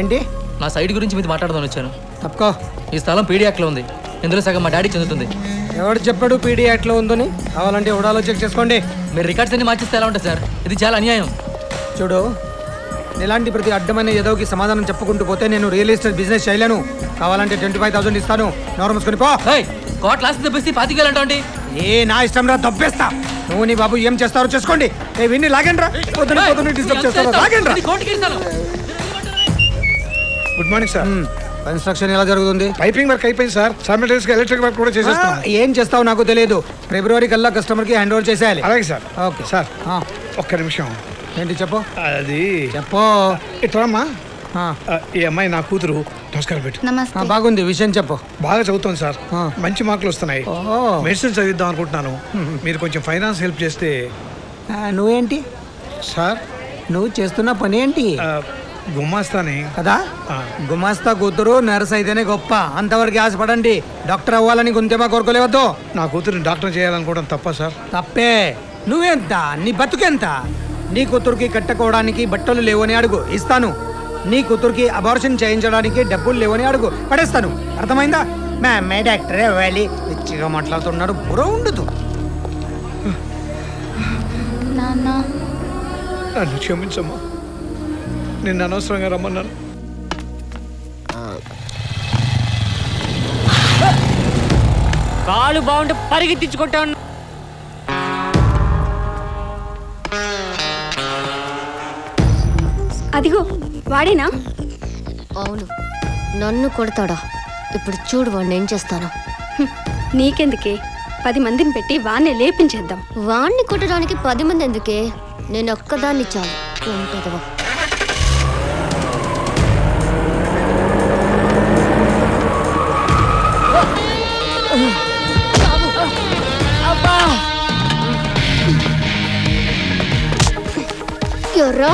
ఏంటి? నా సైడ్ గురించి మీది మాట్లాడదాని వచ్చాను. తప్పుకో. ఈ స్థలం పీడియాక్లో ఉంది. ఇందులో సగం మా డాడీ చెందుతుంది. ఎవడు చెప్పాడు పీడీ యాక్ట్లో ఉందని? కావాలంటే ఎవడాలో చెక్ చేసుకోండి. మీరు రికార్డ్స్ అన్ని మార్చిస్తే ఎలా ఉంటుంది సార్? ఇది చాలా అన్యాయం. చూడు, ఇలాంటి ప్రతి అడ్డమైన ఏదోకి సమాధానం చెప్పుకుంటూ పోతే నేను రియల్ ఎస్టేట్ బిజినెస్ చేయలేను. కావాలంటే 25,000 ఇస్తాను. నోరు మూసుకొని పో. కోట్ లాస్ట్ దెబ్బేసి 25,000 అంటాండి. నా ఇష్టం రా, దబ్బేస్తా. నువ్వు నీ బాబు ఏం చేస్తారో చేసుకోండి. విన్ని లాగండి రా. పొద్దున్న డిస్టర్బ్ చేస్తారో లాగండి రా. Good morning sir. కన్స్ట్రక్షన్ ఎలా జరుగుతుంది? పైపింగ్ వర్క్ అయిపోయింది సార్. సైమల్టేనియస్ గా ఎలక్ట్రిక్ వర్క్ కూడా చేసేస్తాం. ఏం చేస్తావు నాకు తెలియదు. ఫిబ్రవరి కల్లా కస్టమర్ కి హ్యాండ్ ఓవర్ చేసేయాలి. అలాగే సార్. ఓకే సార్, ఒక్క నిమిషం. ఏంటి చెప్పు. అది చెప్పు. ఇట్రామ్మా. ఈ అమ్మాయి నా కూతురు. నమస్కారం పెట్టు. నమస్తే. బాగుంది, విషయం చెప్పు. బాగా చదువుతాను సార్. మంచి మార్కులు వస్తున్నాయి. ఓహో. మెడిసిన్ చదివిద్దాం అనుకుంటున్నాను. మీరు కొంచెం ఫైనాన్స్ హెల్ప్ చేస్తే. నువ్వేంటి సార్? నువ్వు చేస్తున్న పని ఏంటి? గుమ్మాస్తానే కదా. గుమాస్తా కూతురు నర్స్ అయితేనే గొప్ప. అంతవరకు ఆశపడండి. డాక్టర్ అవ్వాలని గుంతేమా కోరుకోలేవద్దు. నా కూతురుని డాక్టర్ చేయాలనుకోవడం తప్ప సార్? తప్పే. నువ్వెంత, నీ బతుకెంత? నీ కూతురికి కట్టుకోవడానికి బట్టలు లేవని అడుగు, ఇస్తాను. నీ కూతురికి అబార్షన్ చేయించడానికి డబ్బులు లేవని అడుగు, పడేస్తాను. అర్థమైందా? మే డాక్టరే అవ్వాలి. పిచ్చిగా మాట్లాడుతున్నాడు, బుర్ర ఉండదు. నన్ను క్షమించమ్మా. నిన్ను అనవసరంగా రమ్మన్నాను. కాలు బాగుంటే పరిగెత్తించుకుంటా ఉన్నా. అదిగో వాడేనా? అవును, నన్ను కొడతాడా? ఇప్పుడు చూడు వాడిని ఏం చేస్తాను. నీకెందుకే? 10 మందిని పెట్టి వాణ్ణి లేపించేద్దాం. వాణ్ణి కొట్టడానికి 10 మంది ఎందుకే? నేను ఒక్కదాన్ని చాలు. ఉంటుందవా? ఎర్రా,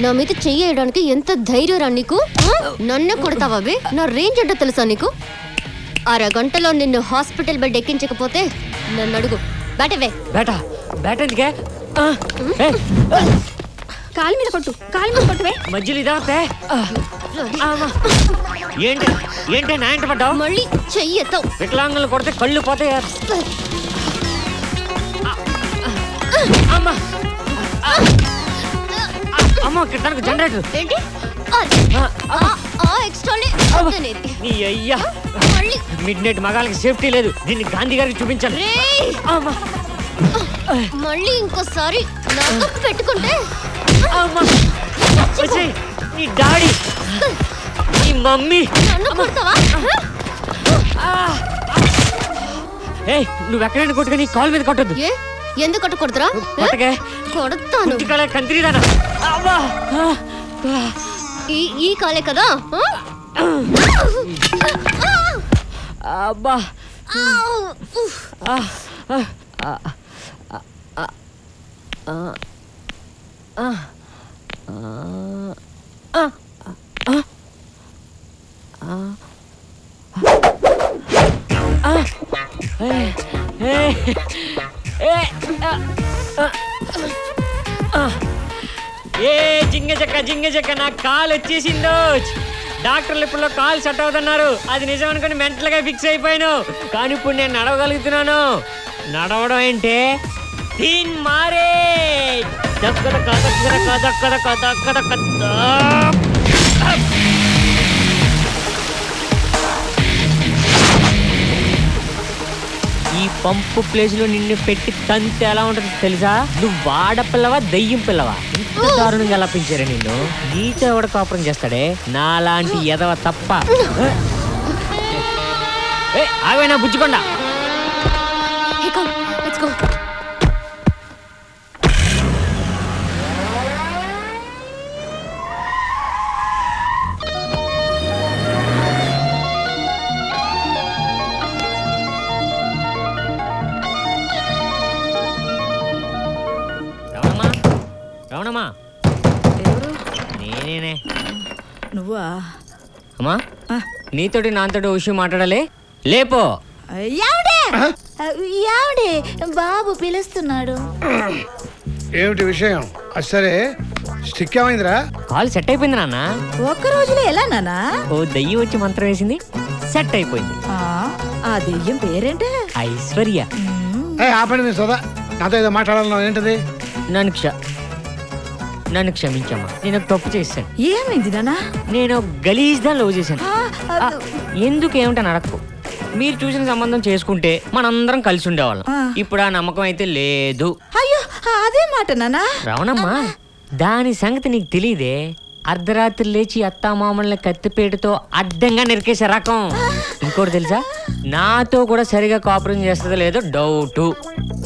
నా మీద చెయ్యడానికి ఎంత ధైర్యం నీకు? నన్ను కొడతావా? నా రేంజ్ అంటే తెలుసా నీకు? అరగంటలో నిన్ను హాస్పిటల్ బెడ్ ఎక్కించకపోతే నన్ను అడుగు. బేటవే. బేటా బేట ఎందుకే? కాలు మీద కొట్టు, కాలు మీద కొట్టువే. మధ్యలో ఇదే. ఏంటి ఏంటి నా ఇంట పడ్డావు? మళ్ళీ చెయ్యి ఎత్తావు. వికలాంగులు కొడితే కళ్ళు పోతాయి. అమ్మా అమ్మ, కిట్టడానికి జనరేటర్ ఏంటి? నీ అయ్యా, మిడ్ నైట్ మగాళ్ళకి సేఫ్టీ లేదు. దీన్ని గాంధీ గారికి చూపించాను. మళ్ళీ ఇంకోసారి నాకు పెట్టుకుంటే నీ డాడీ, నీ మమ్మీ నన్ను కొడతావా? నువ్వెక్కడైనా కొట్టుగా నీ కాల్ మీద కొట్టద్దు. ఎందుకు కొట్టకూడదురా? కొడతాను. కంత్రిదానా? ఈ కాలే కదా. అబ్బా, జింగ చెక్క నా కాలు వచ్చేసిందో. డాక్టర్లు ఇప్పుడు కాలు సెట్ అవుతున్నారు. అది నిజం అనుకుని మెంటల్ గా ఫిక్స్ అయిపోయాను. కానీ ఇప్పుడు నేను నడవగలుగుతున్నాను. నడవడం ఏంటే తీన్ మారే దక్కద కదక్కద కదక్కద కదక్కద కద్ద. ఈ పంపు ప్లేస్ లో నిన్ను పెట్టి తంతే ఎలా ఉంటుంది తెలుసా? నువ్వు వాడపిల్లవా దెయ్యం పిల్లవా? ఇంత దారుణంగా ఎలా పెంచారా నిన్ను? నీతో ఎవడ కాపురం చేస్తాడే? నాలాంటి ఎదవ తప్ప. ఆవేనా బుజ్జికొండ? రవణమ్మా, నేనేనే. నువ్వా? అమ్మా, నీతోటి నాతోటి విషయం మాట్లాడాలి. లేపో. బాబు పిలుస్తున్నాడు. ఏమిటి విషయం? సరే స్టిక్ ఏమైందిరా? కాల్ సెట్ అయిపోయింది నాన్న. ఒక్క రోజులో ఎలా నానా? ఓ దయ్యం వచ్చి మంత్రం వేసింది, సెట్ అయిపోయింది. ఆ దెయ్యం పేరేంటే? ఐశ్వర్య. ఆపండి మీ సోదా, నాతో ఏదో మాట్లాడాలన్నా ఏంటది? నన్ను క్షమించమ్మా, నేను ఒక తప్పు చేశాను. ఏమైంది నానా? నేను గలీజ్గా లవ్ చేశాను. ఆ, ఎందుకు ఏమిటని అడక్కు. మీరు చూసిన సంబంధం చేసుకుంటే మనందరం కలిసి ఉండేవాళ్ళం. ఆ. ఇప్పుడు ఆ నమ్మకం అయితే లేదు. అయ్యో అదే మాట నానా. రావణమ్మా, దాని సంగతి నీకు తెలియదే. అర్ధరాత్రి లేచి అత్తామామల్ని కత్తిపేటతో అడ్డంగా నరికేసే రకం. ఇంకోటి తెలుసా, నాతో కూడా సరిగా కోఆపరేట్ చేస్తుందో లేదో డౌటు.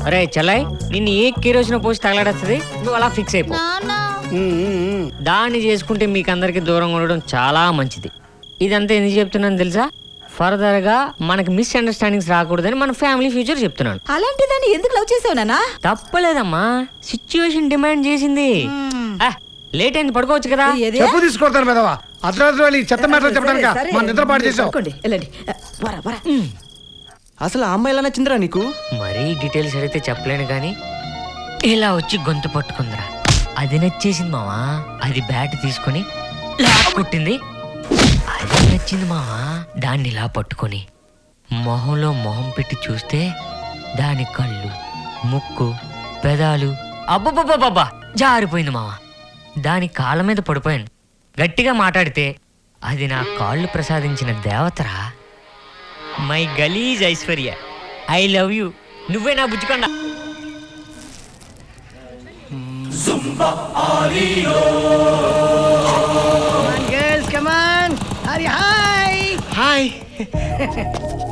అరే చలాయ్, నిన్ను ఏ కిరోసిన పోసి తగలడేస్తుంది, నువ్వు అలా ఫిక్స్ అయిపో. దాన్ని చేసుకుంటే మీకు అందరికి దూరంగా ఉండడం చాలా మంచిది. ఇదంతా ఎందుకు చెప్తున్నాను తెలుసా? ఫర్దర్ గా మనకి మిస్అండర్స్టాండింగ్స్ రాకూడదని మన ఫ్యామిలీ ఫ్యూచర్ చెప్తున్నాను. అలాంటి దాన్ని ఎందుకు లవ్ చేసావు నానా? తప్పలేదమ్మా, సిచ్యువేషన్ డిమాండ్ చేసింది. లేట్ అయింది, పడుకోవచ్చు కదా. ఏదే? చెప్పు తీసుకొడతాను పెదవా. అర్ధరాత్రి వాళ్ళు ఈ చెత్త మ్యాటర్ చెప్పడానికి సరే, మన నిద్ర పాటు చేసావు. పడుకోండి, వెళ్ళండి. వరా, వరా. అసలు ఆ అమ్మాయి ఎలా నచ్చిందిరా నీకు? మరీ డీటెయిల్స్ అడిగితే చెప్పలేను కానీ ఇలా వచ్చి గొంతు పట్టుకుందిరా. అది నచ్చేసింది మావా. అది బ్యాట్ తీసుకొని లాక్ కొట్టింది. అది నచ్చింది మావా. దాన్ని ఇలా పట్టుకొని మొహంలో మొహం పెట్టి చూస్తే దాని కళ్ళు, ముక్కు, పెదాలు అబ్బబ్బబ్బబ్బా జారిపోయింది మావా. దాని కాళ్ళ మీద పడిపోయాను. గట్టిగా మాట్లాడితే అది నా కాళ్ళు ప్రసాదించిన దేవతరా. మై గలీజ్ ఐశ్వర్య, ఐ లవ్ యూ. నువ్వే నా బుజ్జికొండ. హాయ్.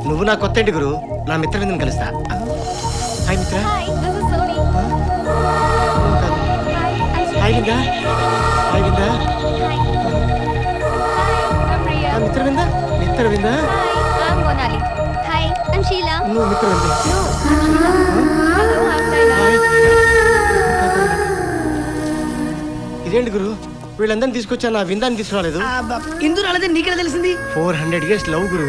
నువ్వు నా కొత్త ఇంటి గురు, నా మిత్రవిందని కలుస్తా. హాయ్ మిత్ర. హాయ్ విందా. హాయ్ విందా. మిత్రవిందా. మిత్రవిందా. నువ్వు మిత్రవిందా. ఇదేంటి గురు, వీళ్ళందరినీ తీసుకొచ్చా, నా విందాన్ని తీసుకురాలేదు. ఇందు రాలేదని నీకెలా తెలిసింది? 400 years లవ్ గురు.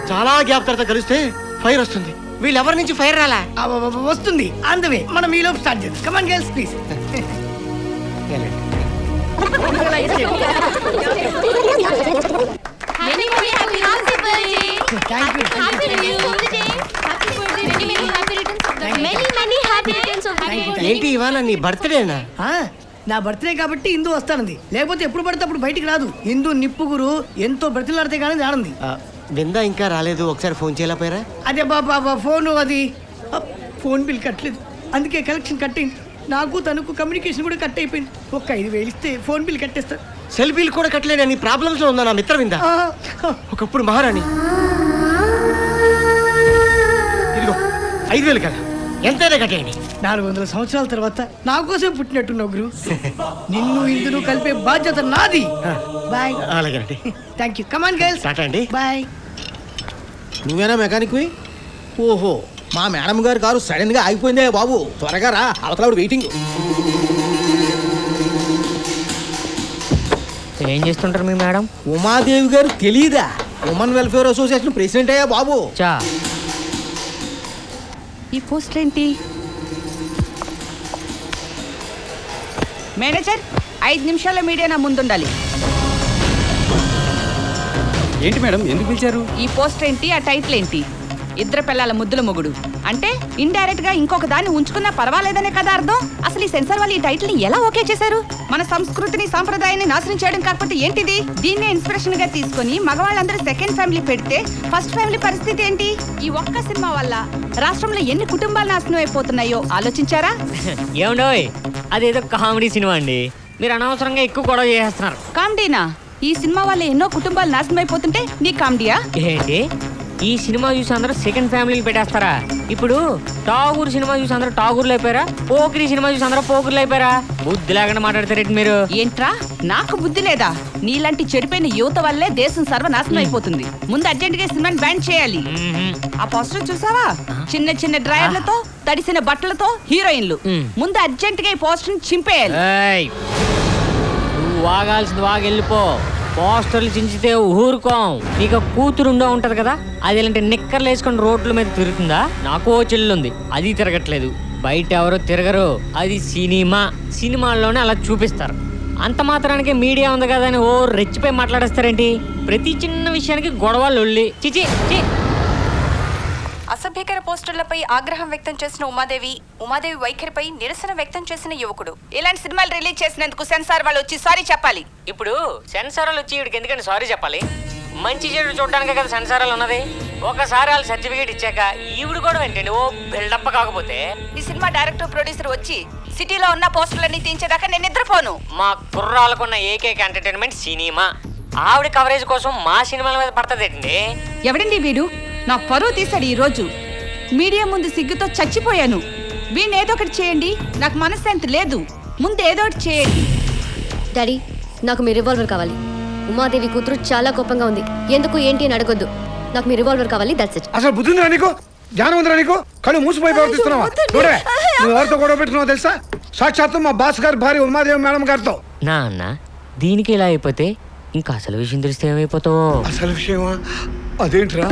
చాలా గ్యాప్ తర్వాత కలిస్తే ఫైర్ వస్తుంది. వీళ్ళెవరి నుంచి ఫైర్ రాలా? వస్తుంది. అందవే మనం ఈ లోపు స్టార్ట్ చేద్దాం. కమాన్ గర్ల్స్ ప్లీజ్. ఏంటి ఇవాళ నీ బర్త్డేనా? నా బర్త్డే కాబట్టి ఇందు వస్తానంది, లేకపోతే ఎప్పుడు పడితే అప్పుడు బయటికి రాదు. ఇందు నిప్పు గురు, ఎంతో బ్రతిలాడితే కానీ రానుంది. విందా ఇంకా రాలేదు, ఒకసారి ఫోన్ చేయలేకపోయారా? అదే బాబా ఫోన్, అది ఫోన్ బిల్ కట్టలేదు, అందుకే కలెక్షన్ కట్ అయింది. నాకు తనకు కమ్యూనికేషన్ కూడా కట్ అయిపోయింది. ఒక 5,000 ఇస్తే ఫోన్ బిల్ కట్టేస్తారు. సెల్ బిల్ కూడా కట్టలేని ప్రాబ్లమ్స్ లో ఉందా నా మిత్ర విందా? ఒకప్పుడు మహారాణి. ఇదిగో 5,000 కదా, ఎంతైనా కట్టేయండి. 400 సంవత్సరాల తర్వాత నా కోసం పుట్టినట్టున్నావు గురు. నిన్ను ఇందును కలిపే బాధ్యత నాది. బాయ్. అలాగేనండి. Thank you. Come on girls. Tata అండి. బాయ్. నువ్వేనా మెకానిక్? ఓహో, మా మేడం గారి కారు సడన్ గా ఆగిపోయిందే బాబు, త్వరగా రా, అవతల వెయిటింగ్. ఏం చేస్తుంటారు మీ మేడం? ఉమాదేవి గారు తెలీదా? ఉమెన్ వెల్ఫేర్ అసోసియేషన్ ప్రెసిడెంట్ అయ్యా బాబు. చా, ఈ పోస్ట్ ఏంటి? మేనేజర్, 5 నిమిషాల మీడియా నా ముందుండాలి. ఏంటి మేడం, ఎందుకు పిలిచారు? ఈ పోస్ట్ ఏంటి, ఆ టైటిల్ ఏంటి? ఇద్దరు పిల్లల ముద్దుల మొగుడు అంటే ఇండైరెక్ట్ గా ఇంకొక దాన్ని ఉంచుకున్నా పర్వాలేదనే కదా అర్థం. అసలు ఈ సెన్సార్ వాళ్ళు ఈ టైటిల్ ని ఎలా ఓకే చేశారు? మన సంస్కృతిని సాంప్రదాయాన్ని నాశనం చేయడం కాకపోతే ఏంటిది? దీన్నే ఇన్స్పిరేషన్ గా తీసుకొని మగవాళ్ళందరూ సెకండ్ ఫ్యామిలీ పెడితే ఫస్ట్ ఫ్యామిలీ పరిస్థితి ఏంటి? ఈ ఒక్క సినిమా వల్ల రాష్ట్రంలో ఎన్ని కుటుంబాలు నాశనం అయిపోతున్నాయో ఆలోచించారా? ఏమండోయ్, అదేదో కామెడీ సినిమా అండి, మీరు అనవసరంగా ఎక్కువ గొడవ చేస్తున్నారు. కామెడీనా? ఈ సినిమా వల్ల ఎన్నో కుటుంబాలు నాశనం అయిపోతుంటే నీ కామెడీయా? ఏంటి, ఈ సినిమా చూసి అందరూ సెకండ్ ఫ్యామిలీలు పెట్టేస్తారా? ఇప్పుడు టాగూర్ సినిమా చూసి అందరూ టాగూర్లు అయిపోయారా? పోకిరి సినిమా చూసి అందరూ పోకిర్లు అయిపోయారా? బుద్ధి లేకుండా మాట్లాడతారేంటి మీరు? ఏంట్రా, నాకు బుద్ధి లేదా? నీలాంటి చెడిపోయిన యువత వల్లే దేశం సర్వనాశనం అయిపోతుంది. ముందు అర్జెంట్ గా సినిమాని బ్యాన్ చేయాలి. ఆ పోస్టర్ చూసావా? చిన్న చిన్న డ్రైవర్లతో, తడిసిన బట్టలతో హీరోయిన్లు. ముందు అర్జెంట్ గా ఈ పోస్టర్ చింపేయాలి. ఏయ్, నువ్వు వాగాల్సింది వాగెళ్ళిపో. పోస్టర్లు చించితే ఊరుకోం. నీకు కూతురు ఉండే ఉంటది కదా, అది ఇలాంటి నిక్కర్లు వేసుకొని రోడ్ల మీద తిరుగుతుందా? నాకు ఓ చెల్లుంది, అది తిరగట్లేదు. బయట ఎవరో తిరగరు, అది సినిమా. సినిమాల్లోనే అలా చూపిస్తారు. అంత మాత్రానికి మీడియా ఉంది కదా అని ఓ రెచ్చిపోయి మాట్లాడేస్తారేంటి? ప్రతి చిన్న విషయానికి గొడవ లొల్లి. చిచి చి. అసభ్యకర పోస్టర్లపై ఆగ్రహం వ్యక్తం చేసిన ఉమాదేవి వైఖరిపై నిరసన వ్యక్తం చేసిన యువకుడు. ఇలాంటి సినిమాలు రిలీజ్ చేసినందుకు సెన్సార్ వాళ్ళు వచ్చి సారీ చెప్పాలి. ఇప్పుడు సెన్సారాలు వచ్చి వీడికి ఎందుకంటే సారీ చెప్పాలి? మంచి చెడు చూడడానికే కదా సెన్సారాలు ఉన్నది. ఒకసారి వాళ్ళు సర్టిఫికేట్ ఇచ్చాక ఈవిడ కూడా ఏంటండి ఓ బిల్డప్ కాకపోతే? ఈ సినిమా డైరెక్టర్ ప్రొడ్యూసర్ వచ్చి సిటీలో ఉన్న పోస్టర్లన్నీ తీయించేదాకా నేను నిద్రపోను. మా కుర్రాలకున్న ఏకైక ఎంటర్టైన్మెంట్ సినిమా. ఆవిడ కవరేజ్ కోసం మా సినిమాల మీద పడుతుందేంటండి? ఎవడండి వీడు? నా పరువు తీశాడు ఈ రోజు. మీడియా ముందు సిగ్గుతో చచ్చిపోయాను. వీడిని ఏదో ఒకటి చేయండి, నాకు మనశ్శాంతి లేదు. ముందు ఏదో ఒకటి చేయండి. డాడీ, నాకు మీ రివాల్వర్ కావాలి. ఉమాదేవి కూతురు చాలా కోపంగా ఉంది. ఎందుకు ఏంటి అని అడగొద్దు. నాకు మీ రివాల్వర్ కావాలి, దట్స్ ఇట్. అసలు బుద్ధి ఉందిరా నీకు? జ్ఞానం ఉందిరా నీకు? కళ్ళు మూసిపోయి ప్రవర్తిస్తున్నావా? చూడే, నువ్వు ఎవరితో గొడవ పెట్టుకున్నావు తెలుసా? సాక్షాత్తు మా బాస్ గారి భార్య ఉమాదేవి మేడం గారితో. నా అన్న దీనికి ఇలా అయిపోతే ఇంకా అసలు విషయం తెలిస్తే ఏమైపోతావు? అసలు విషయమా? అదేంట్రా?